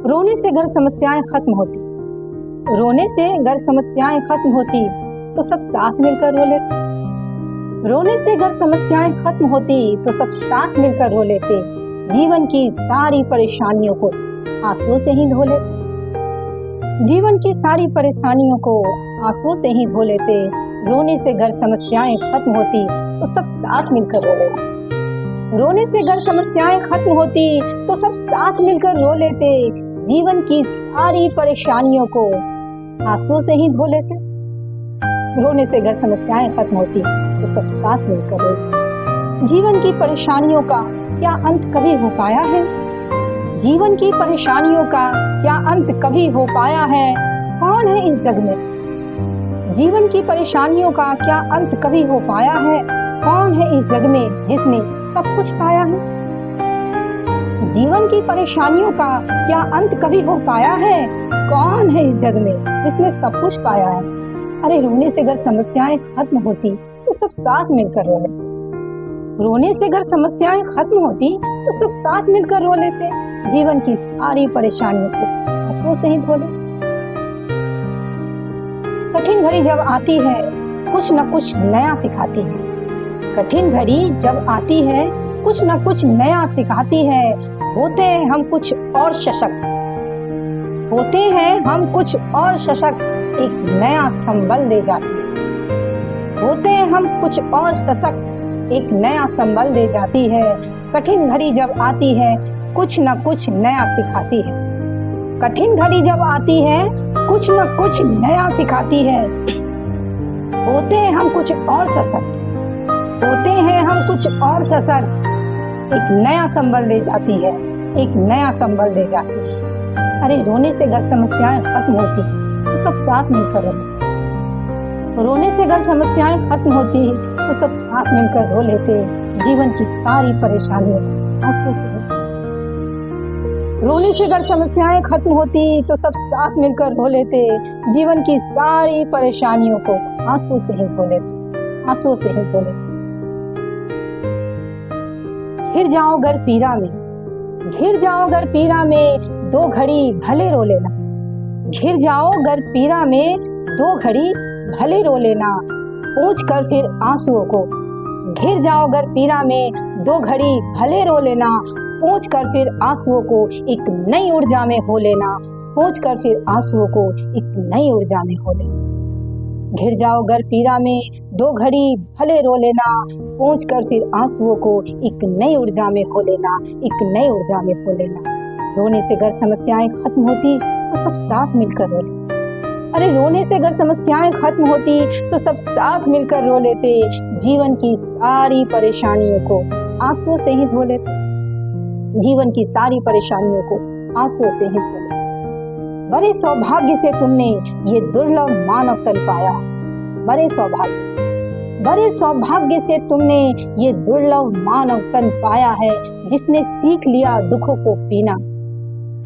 रोने से घर समस्याएं खत्म होती, रोने से घर समस्याएं खत्म होती तो सब साथ मिलकर रो लेते। रोने से घर समस्याएं खत्म होती तो सब साथ मिलकर रो लेते। जीवन की सारी परेशानियों को आंसुओं से ही धो लेते। जीवन की सारी परेशानियों को आंसुओं से ही धो लेते। रोने से घर समस्याएं खत्म होती तो सब साथ मिलकर रो लेते। रोने से घर समस्याएं खत्म होती तो सब साथ मिलकर रो लेते। जीवन की सारी परेशानियों को आंसुओं से ही धो लेते। रोने से घर समस्याएं खत्म होती तो सब साथ मिलकर रो लेते। जीवन की परेशानियों का क्या अंत कभी हो पाया है? जीवन की परेशानियों का क्या अंत कभी हो पाया है? कौन है इस जग में? जीवन की परेशानियों का क्या अंत कभी हो पाया है? कौन है इस जग में जिसने सब कुछ पाया है? जीवन की परेशानियों का क्या अंत कभी हो पाया है? कौन है इस जग में जिसने सब कुछ पाया है? अरे रोने से अगर समस्याएं खत्म होती तो सब साथ मिलकर रो लेते। रोने से अगर समस्याएं खत्म होती तो सब साथ मिलकर रो लेते। जीवन की सारी परेशानियों को आंसुओं से ही धो लेते। कठिन घड़ी जब आती है कुछ न कुछ नया सिखाती है। कठिन घड़ी जब आती है कुछ न कुछ नया सिखाती है। होते हैं हम कुछ और सशक्त, होते हैं हम कुछ और सशक्त, एक नया संबल दे जाती है। होते हैं हम कुछ और सशक्त, एक नया संबल दे जाती है। कठिन घड़ी जब आती है कुछ न कुछ नया सिखाती है। कठिन घड़ी जब आती है कुछ न कुछ नया सिखाती है। होते हैं हम कुछ और सशक्त, होते हैं हम कुछ और सशक्त, एक नया संबल दे जाती है, एक नया संबल दे जाती है। अरे रोने से घर समस्याएं खत्म होती तो सब साथ मिलकर रो। रोने से घर समस्याएं खत्म होती तो सब साथ मिलकर रो लेते। जीवन की सारी परेशानियों आंसुओं से। रोने से घर समस्याएं खत्म होती तो सब साथ मिलकर रो लेते। जीवन की सारी परेशानियों को आंसुओं से ही धो लेते, आंसुओं से ही धो लेते। घिर जाओ अगर पीरा में, घिर जाओ अगर पीरा में, दो घड़ी भले रो लेना। घिर जाओ अगर पीरा में, दो घड़ी भले रो लेना। पूछ कर फिर आंसुओं को, घिर जाओ अगर पीरा में, दो घड़ी भले रो लेना। पूछ कर फिर आंसुओं को एक नई ऊर्जा में हो लेना। पूछ कर फिर आंसुओं को एक नई ऊर्जा में हो लेना। घिर जाओ अगर पीरा में, दो घड़ी भले रो लेना। पूछ कर फिर आंसुओं को एक नई ऊर्जा में हो लेना, एक नई ऊर्जा में हो लेना। रोने से अगर समस्याएं खत्म होती तो सब साथ मिलकर रो लेते। अरे रोने से अगर समस्याएं खत्म होती तो सब साथ मिलकर रो लेते। जीवन की सारी परेशानियों को आंसुओं से ही धो लेते। जीवन की सारी परेशानियों को आंसुओं से ही धो लेते। बड़े सौभाग्य से तुमने ये दुर्लभ मानव तन पाया है। बड़े सौभाग्य से, बड़े सौभाग्य से तुमने ये दुर्लभ मानव तन पाया है जिसने सीख लिया दुखों को पीना।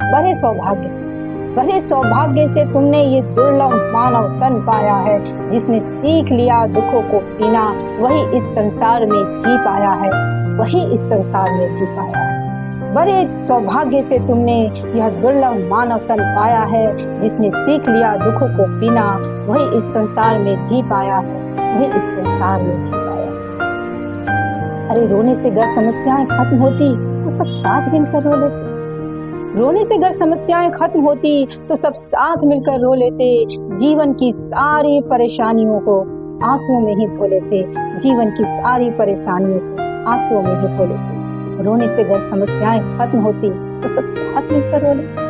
बड़े सौभाग्य से, बड़े सौभाग्य से तुमने ये दुर्लभ मानव तन पाया है जिसने सीख लिया दुखों को पीना। वही इस संसार में जी पाया है, वही इस संसार में जी पाया है। बड़े सौभाग्य से तुमने यह दुर्लभ मानव तन पाया है जिसने सीख लिया दुखों को पीना। वही इस संसार में जी पाया है, वही इस संसार में जी पाया है। अरे रोने से अगर समस्याएं खत्म होती तो सब साथ मिलकर रो लेते। रोने से अगर समस्याएं खत्म होती तो सब साथ मिलकर रो लेते। जीवन की सारी परेशानियों को आंसुओं में ही धो लेते। जीवन की सारी परेशानियों को आंसुओं में ही धो लेते। रोने से अगर समस्याएं खत्म होती तो सब साथ मिलकर रो लेते।